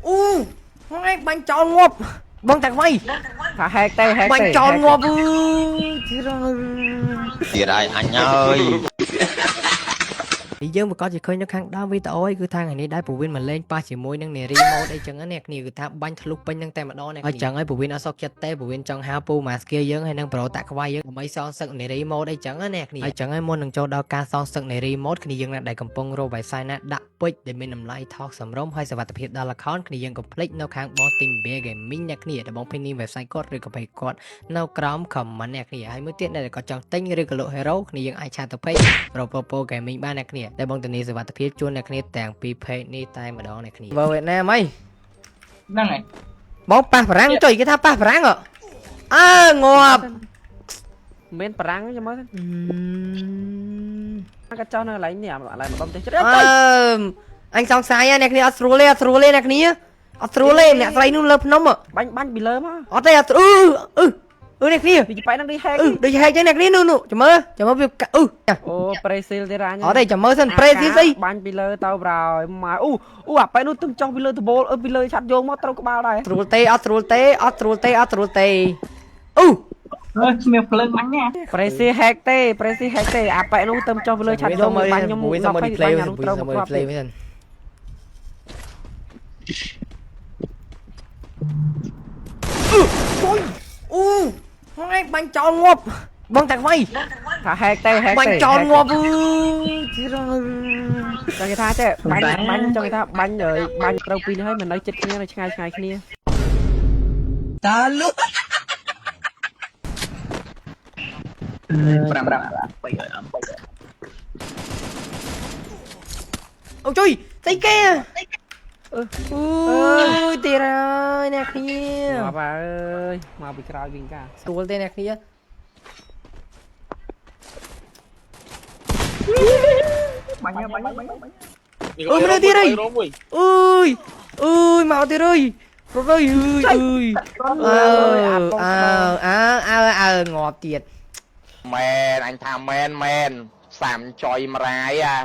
Ôi hai bánh tròn ngộp băng tạc mày hack tay bánh tròn ngộp Tiệt ai anh ơi យើងមកក៏ជាឃើញនៅខាងដើមវីដេអូឯគឺថាថ្ងៃនេះដែរពូវិនមកលេងប៉ះជាមួយនឹងនារីម៉ូតអីចឹងណាគ្នាគឺថាបាញ់ធ្លុះពេញនឹងតែម្ដងណាហើយចឹងហើយពូវិនអត់សុខចិត្តទេពូវិនចង់ហៅពូម៉ាស្គីយើងហើយនឹងប្រូតាក់ខ្វាយយើងដើម្បីសងសឹកនារីម៉ូតអីចឹងណាគ្នាហើយចឹងហើយមុននឹងចូលដល់ការសងសឹកនារីម៉ូតគ្នាយើងណាដែលកំពុងរក website ណាដាក់ពេជ្រដែលមានតម្លៃថោកសមរម្យហើយសុវត្ថិភាពដល់ account គ្នាយើងកុំភ្លេចនៅខាងបង Team Bear Gaming អ្នកគ្នាដែលបងពេញនេះ website គាត់ឬក៏ page គាត់នៅក្រោម comment អ្នកគ្នាហើយមួយទៀតដែលគាត់ចង់ទិញឬក៏លក់ hero គ្នាយើងអាចឆាតទៅ page Pro Gaming បានអ្នកគ្នាដែលបងធានាសុវត្ថិភាពជួនអ្នកគ្នាទាំងពីរ page នេះតែម្ដងអ្នកគ្នាវៀតណាមអីហ្នឹងហើយបងប៉ះបារាំងចុយគេថាប៉ះបារាំងអើងាប់មានបារាំងចាំមើលក៏ចោះនៅកន្លែងនេះអាឡៃម្ដុំទេជ្រៅអញសង្ស័យអ្នកគ្នាអត់ស្រួលទេអ្នកគ្នាអត់ស្រួលទេអ្នកស្រីនោះលើភ្នំបាញ់ពីលើមកអត់ទេអត់អ្នកគ្នាពីប៉ែនឹងដូចហែកដូចហែកចឹងអ្នកគ្នានោះចាំមើលវាអូប្រេស៊ីលទេរ៉ាញអត់ទេចាំមើលសិនប្រេស៊ីស្អីបាញ់ពីលើទៅប្រោយមកអាប៉ែនោះទំចុះពីលើដបូលពីលើឆាត់យកមកត្រូវក្បាលដែរស្រួលទេអត់ស្រួលទេស្មៀវភ្លើងបាញ់ណាប្រេស៊ីហែកទេអាប៉ែនោះទំចុះពីលើឆាត់យកមកបាញ់ខ្ញុំមួយសមឌីប្លេមួយត្រូវមកផ្លេវិញសិនហើយបាញ់ចោលងាប់បងតាក់វៃថាហែកទេបាញ់ចោលងាប់ចង់គេថាចេះបាញ់ចង់គេថាបាញ់ត្រូវពីនេះហើយមិននៅចិត្តគ្នានៅឆ្ងាយគ្នាតាលុ5អូជួយស្អីគេទីរ៉ើយអ្នកគ្នាមកអើយមកពីក្រោយវិញកាស្រួលទេអ្នកគ្នាបាញ់មនុស្សទៀតហើយអើយមកទៀតហើយរត់ហើយអើងាប់ទៀតមែនអញថាមែនសាំចុយមរាយអា